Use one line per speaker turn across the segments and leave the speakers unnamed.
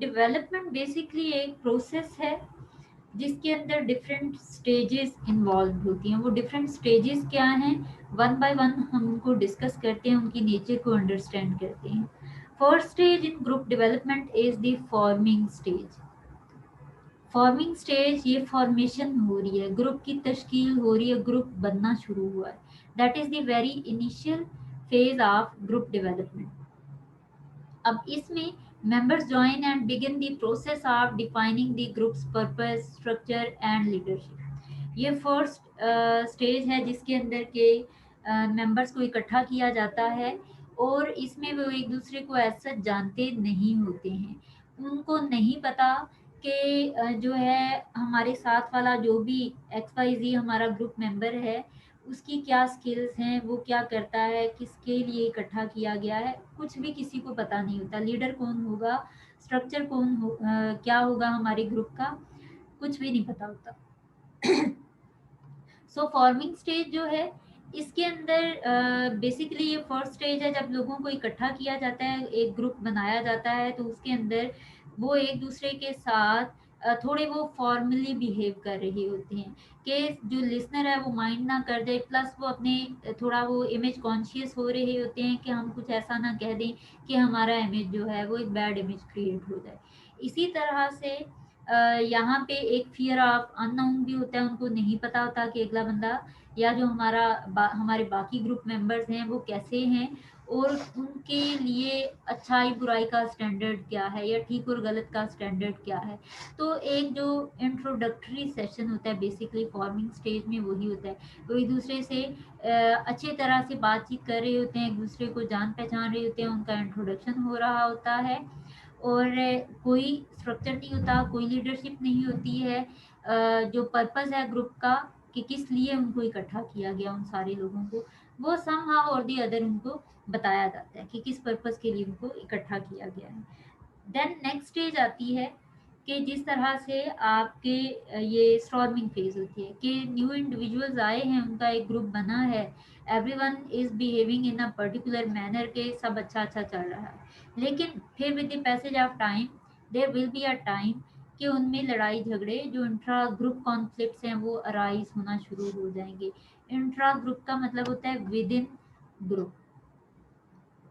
Development basically एक process है जिसके अंदर डिफरेंट स्टेजेस इन्वॉल्व होती हैं। वो डिफरेंट स्टेजेस क्या हैं, वन बाय वन हम उनको डिस्कस करते हैं, उनकी नेचर को अंडरस्टैंड करते हैं। First stage in group development is the forming stage. Forming stage, ये फॉर्मेशन हो रही है, ग्रुप की तश्कील हो रही है, ग्रुप बनना शुरू हुआ है। That is the very initial phase of group development. अब इसमें members join and begin the process of defining the group's purpose, structure and leadership। ये फर्स्ट स्टेज है जिसके अंदर के मेंबर्स को इकट्ठा किया जाता है और इसमें वो एक दूसरे को ऐसा जानते नहीं होते हैं। उनको नहीं पता कि जो है हमारे साथ वाला जो भी XYZ हमारा ग्रुप मेंबर है उसकी क्या स्किल्स हैं, वो क्या करता है, किसके लिए इकट्ठा किया गया है, कुछ भी किसी को पता नहीं होता। लीडर कौन होगा, स्ट्रक्चर क्या होगा हमारे ग्रुप का, कुछ भी नहीं पता होता। सो फॉर्मिंग स्टेज जो है इसके अंदर बेसिकली ये फर्स्ट स्टेज है जब लोगों को इकट्ठा किया जाता है, एक ग्रुप बनाया जाता है, तो उसके अंदर वो एक दूसरे के साथ थोड़े वो फॉर्मली बिहेव कर रहे होते हैं कि जो लिसनर है वो माइंड ना कर दे, प्लस वो अपने थोड़ा वो इमेज कॉन्शियस हो रहे होते हैं कि हम कुछ ऐसा ना कह दें कि हमारा इमेज जो है वो एक बैड इमेज क्रिएट हो जाए। इसी तरह से यहाँ पे एक फियर ऑफ अननोन भी होता है, उनको नहीं पता होता कि अगला बंदा या जो हमारे बाकी ग्रुप मेंबर्स हैं वो कैसे हैं और उनके लिए अच्छाई बुराई का स्टैंडर्ड क्या है या ठीक और गलत का स्टैंडर्ड क्या है। तो एक जो इंट्रोडक्टरी सेशन होता है बेसिकली फॉर्मिंग स्टेज में वही होता है। वो एक दूसरे से अच्छे तरह से बातचीत कर रहे होते हैं, एक दूसरे को जान पहचान रहे होते हैं, उनका इंट्रोडक्शन हो रहा होता है और कोई स्ट्रक्चर नहीं होता, कोई लीडरशिप नहीं होती है। जो पर्पस है ग्रुप का कि किस लिए उनको इकट्ठा किया गया, उन सारे लोगों को वो समहाउ और दी अदर उनको बताया जाता है कि किस पर्पस के लिए उनको इकट्ठा किया गया है। देन नेक्स्ट स्टेज आती है कि जिस तरह से आपके ये स्टॉर्मिंग फेज होती है कि न्यू इंडिविजुअल्स आए हैं, उनका एक ग्रुप बना है, everyone is behaving in a particular manner के सब अच्छा अच्छा चल रहा है। लेकिन फिर with the passage of time there will be a time कि उनमें लड़ाई झगड़े जो इंट्रा ग्रुप कॉन्फ्लिक्ट्स हैं वो अराइज होना शुरू हो जाएंगे। इंट्रा ग्रुप का मतलब होता है विद इन ग्रुप,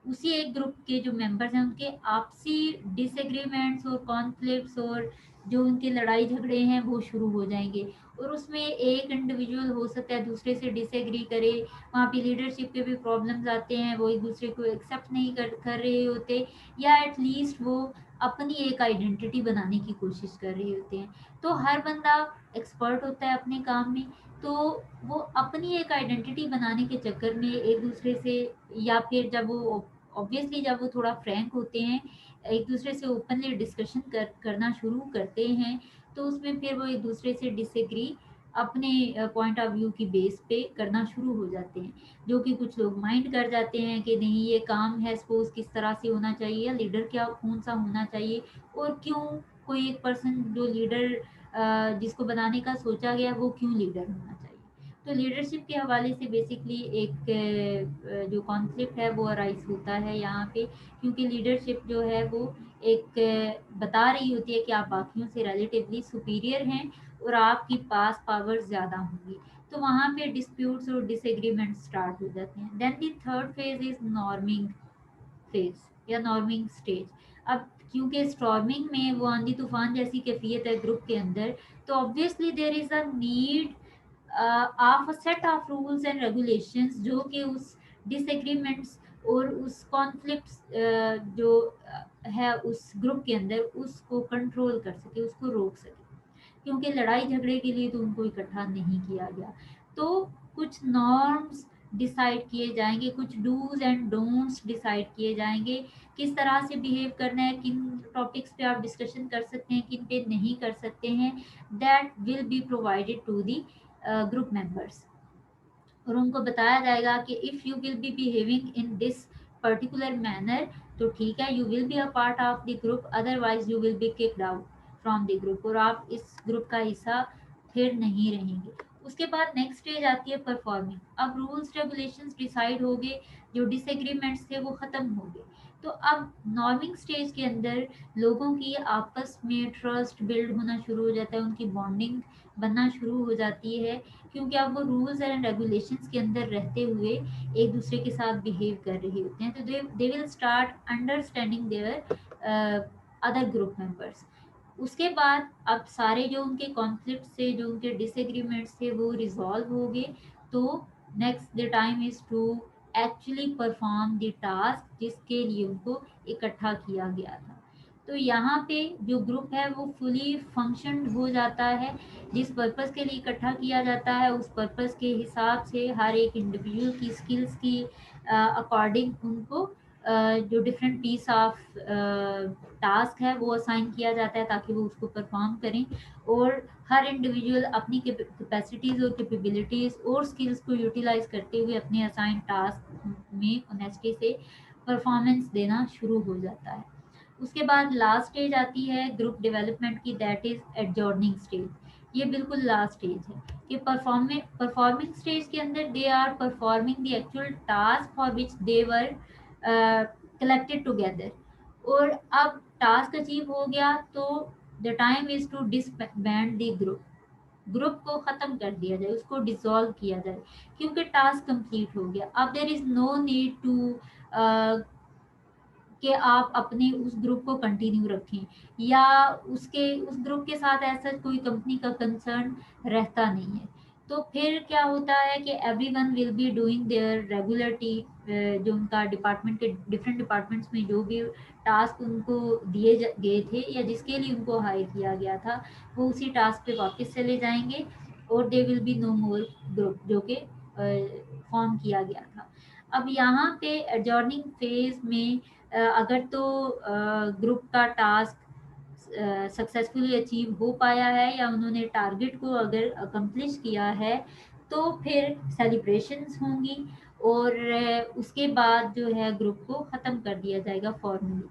उसी एक ग्रुप के जो मेंबर्स हैं उनके आपसी डिसएग्रीमेंट्स और कॉन्फ्लिक्ट्स और जो उनके लड़ाई झगड़े हैं वो शुरू हो जाएंगे। और उसमें एक इंडिविजुअल हो सकता है दूसरे से डिसएग्री करे, वहाँ पे लीडरशिप के भी प्रॉब्लम्स आते हैं, वो एक दूसरे को एक्सेप्ट नहीं कर रहे होते या एटलीस्ट वो अपनी एक आइडेंटिटी बनाने की कोशिश कर रहे होते हैं। तो हर बंदा एक्सपर्ट होता है अपने काम में, तो वो अपनी एक आइडेंटिटी बनाने के चक्कर में एक दूसरे से या फिर जब वो ऑब्वियसली जब वो थोड़ा फ्रैंक होते हैं, एक दूसरे से ओपनली डिस्कशन करना शुरू करते हैं, तो उसमें फिर वो एक दूसरे से डिसएग्री अपने पॉइंट ऑफ व्यू की बेस पे करना शुरू हो जाते हैं। जो कि कुछ लोग माइंड कर जाते हैं कि नहीं ये काम है सपोज किस तरह से होना चाहिए या लीडर क्या कौन सा होना चाहिए और क्यों कोई एक पर्सन जो लीडर जिसको बनाने का सोचा गया वो क्यों लीडर होना चाहिए। तो लीडरशिप के हवाले से बेसिकली एक जो कॉन्फ्लिक्ट है वो अराइज होता है यहाँ पे, क्योंकि लीडरशिप जो है वो एक बता रही होती है कि आप बाकियों से रिलेटिवली सुपीरियर हैं और आपके पास पावर्स ज़्यादा होंगी। तो वहाँ पे डिस्प्यूट्स और डिसएग्रीमेंट स्टार्ट हो जाते हैं। Then the third phase is norming phase या नॉर्मिंग स्टेज। अब क्योंकि स्टॉर्मिंग में वो आंधी तूफान जैसी कैफियत है ग्रुप के अंदर, तो obviously there is a need of a set of rules and regulations जो कि उस डिसएग्रीमेंट्स और उस कॉन्फ्लिक्ट्स जो है उस ग्रुप के अंदर उसको कंट्रोल कर सके, उसको रोक सके। क्योंकि लड़ाई झगड़े के लिए तो उनको इकट्ठा नहीं किया गया। तो कुछ नॉर्म्स डिसाइड किए जाएंगे, कुछ डूज एंड डोंट्स डिसाइड किए जाएंगे, किस तरह से बिहेव करना है, किन टॉपिक्स पे आप डिस्कशन कर सकते हैं, किन पे नहीं कर सकते हैं। That will be provided to the group members और उनको बताया जाएगा कि if you will be behaving in this particular manner तो ठीक है, you will be a part of the group, otherwise you will be kicked out from the group और आप इस ग्रुप का हिस्सा फिर नहीं रहेंगे। उसके बाद नेक्स्ट स्टेज आती है परफॉर्मिंग। अब रूल्स रेगुलेशंस डिसाइड हो गए, जो डिसएग्रीमेंट्स थे वो ख़त्म हो गए, तो अब नॉर्मिंग स्टेज के अंदर लोगों की आपस में ट्रस्ट बिल्ड होना शुरू हो जाता है, उनकी बॉन्डिंग बनना शुरू हो जाती है, क्योंकि अब वो रूल्स एंड रेगुलेशंस के अंदर रहते हुए एक दूसरे के साथ बिहेव कर रहे होते हैं। तो they will start understanding their other group members. उसके बाद अब सारे जो उनके कॉन्फ्लिक्ट थे, जो उनके डिसएग्रीमेंट्स थे, वो रिजॉल्व हो गए। तो next the time is to actually perform the task जिसके लिए उनको इकट्ठा किया गया था। तो यहाँ पे जो ग्रुप है वो फुली फंक्शन हो जाता है। जिस पर्पस के लिए इकट्ठा किया जाता है उस पर्पस के हिसाब से हर एक इंडिविजुअल की स्किल्स की अकॉर्डिंग उनको जो डिफरेंट पीस ऑफ टास्क है वो असाइन किया जाता है ताकि वो उसको परफॉर्म करें। और हर इंडिविजुअल अपनी कैपेसिटीज़ और कैपेबिलिटीज़ और स्किल्स को यूटिलाइज करते हुए अपने असाइन टास्क में ऑनेस्टी से परफॉर्मेंस देना शुरू हो जाता है। उसके बाद लास्ट स्टेज आती है ग्रुप डेवलपमेंट की, दैट इज एडजॉर्निंग स्टेज। ये बिल्कुल लास्ट स्टेज है कि परफॉर्मिंग स्टेज के अंदर they are performing the actual task for which they were collected together. और अब टास्क अचीव हो गया तो the time is to disband the group. Group को खत्म कर दिया जाए, उसको डिसॉल्व किया जाए, क्योंकि टास्क कंप्लीट हो गया। अब there is no need to कि आप अपने उस ग्रुप को कंटिन्यू रखें, या उस ग्रुप के साथ ऐसा कोई कंपनी का कंसर्न रहता नहीं है। तो फिर क्या होता है कि everyone will be doing their regularly, जो उनका डिपार्टमेंट के डिफरेंट डिपार्टमेंट्स में जो भी टास्क उनको दिए गए थे या जिसके लिए उनको हायर किया गया था, वो उसी टास्क पे वापस चले जाएंगे और they will be no more group जो कि फॉर्म किया गया था। अब यहाँ पे एडजॉर्निंग फेज में अगर तो ग्रुप का टास्क सक्सेसफुली अचीव हो पाया है या उन्होंने टारगेट को अगर अकम्प्लिश किया है, तो फिर सेलिब्रेशंस होंगी और उसके बाद जो है ग्रुप को ख़त्म कर दिया जाएगा फॉर्मली।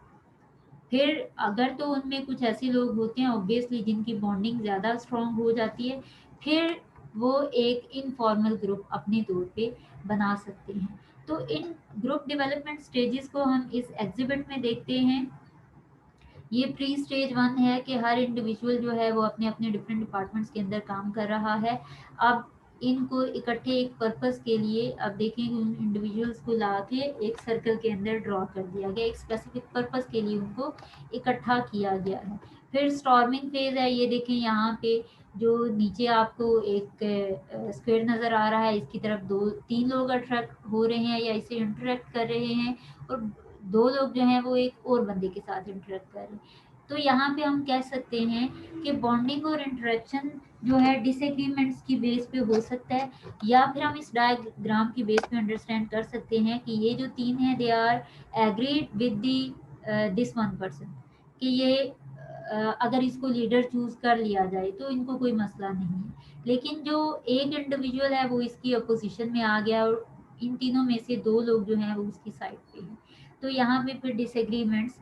फिर अगर तो उनमें कुछ ऐसे लोग होते हैं ऑब्वियसली जिनकी बॉन्डिंग ज़्यादा स्ट्रॉन्ग हो जाती है, फिर वो एक इनफॉर्मल ग्रुप अपने तौर पे बना सकते हैं। तो इन ग्रुप डेवलपमेंट स्टेजेस को हम इस एग्जिबिट में देखते हैं। ये प्री स्टेज वन है कि हर इंडिविजुअल जो है वो अपने अपने डिफरेंट डिपार्टमेंट्स के अंदर काम कर रहा है। अब इनको इकट्ठे एक पर्पस के लिए, अब देखें उन इंडिविजुअल्स को ला के एक सर्कल के अंदर ड्रॉ कर दिया गया, एक स्पेसिफिक पर्पस के लिए उनको इकट्ठा किया गया है। फिर स्टॉर्मिंग फेज है, ये देखें यहाँ पे जो नीचे आपको एक स्क्वायर नज़र आ रहा है, इसकी तरफ दो तीन लोग अट्रैक्ट हो रहे हैं या इसे इंटरेक्ट कर रहे हैं, और दो लोग जो हैं वो एक और बंदे के साथ इंटरेक्ट कर रहे हैं। तो यहाँ पे हम कह सकते हैं कि बॉन्डिंग और इंटरेक्शन जो है डिसएग्रीमेंट्स की बेस पे हो सकता है, या फिर हम इस डायग्राम की बेस पे अंडरस्टैंड कर सकते हैं कि ये जो तीन हैं they are agreed with the this one person, कि ये अगर इसको लीडर चूज कर लिया जाए तो इनको कोई मसला नहीं है। लेकिन जो एक इंडिविजुअल है वो इसकी अपोजिशन में आ गया और इन तीनों में से दो लोग जो हैं वो उसकी साइड पे हैं। तो यहाँ पे फिर डिसएग्रीमेंट्स,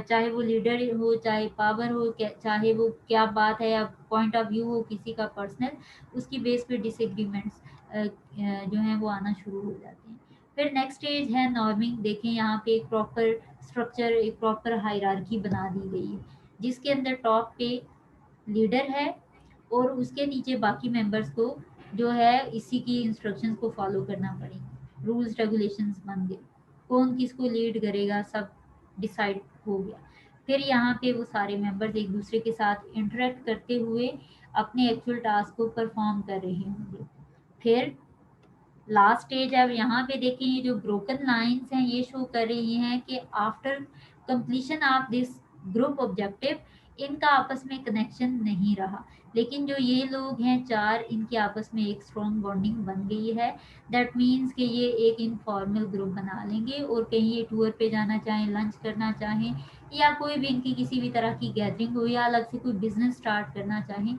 चाहे वो लीडर हो, चाहे पावर हो, चाहे वो क्या बात है या पॉइंट ऑफ व्यू हो किसी का पर्सनल, उसकी बेस पे डिसएग्रीमेंट्स जो हैं वो आना शुरू हो जाते हैं। फिर नेक्स्ट स्टेज है नॉर्मिंग। देखें यहाँ पे एक प्रॉपर स्ट्रक्चर, एक प्रॉपर हायरार्की बना दी गई है, जिसके अंदर टॉप पे लीडर है और उसके नीचे बाकी मेंबर्स को जो है इसी की इंस्ट्रक्शंस को फॉलो करना पड़ेंगे। रूल्स रेगुलेशंस बन गए, कौन किसको लीड करेगा सब डिसाइड हो गया। फिर यहाँ पे वो सारे मेंबर्स एक दूसरे के साथ इंटरेक्ट करते हुए अपने एक्चुअल टास्क को परफॉर्म कर रहे होंगे। फिर लास्ट स्टेज है, अब यहाँ पे देखें ये जो ब्रोकन लाइंस हैं ये शो कर रही हैं कि after completion of this group objective इनका आपस में कनेक्शन नहीं रहा, लेकिन जो ये लोग हैं चार, इनके आपस में एक स्ट्रॉन्ग बॉन्डिंग बन गई है। दैट मीन्स कि ये एक इनफॉर्मल ग्रुप बना लेंगे और कहीं ये टूर पे जाना चाहें, लंच करना चाहें, या कोई भी इनकी किसी भी तरह की गैदरिंग हो, या अलग से कोई बिजनेस स्टार्ट करना चाहें,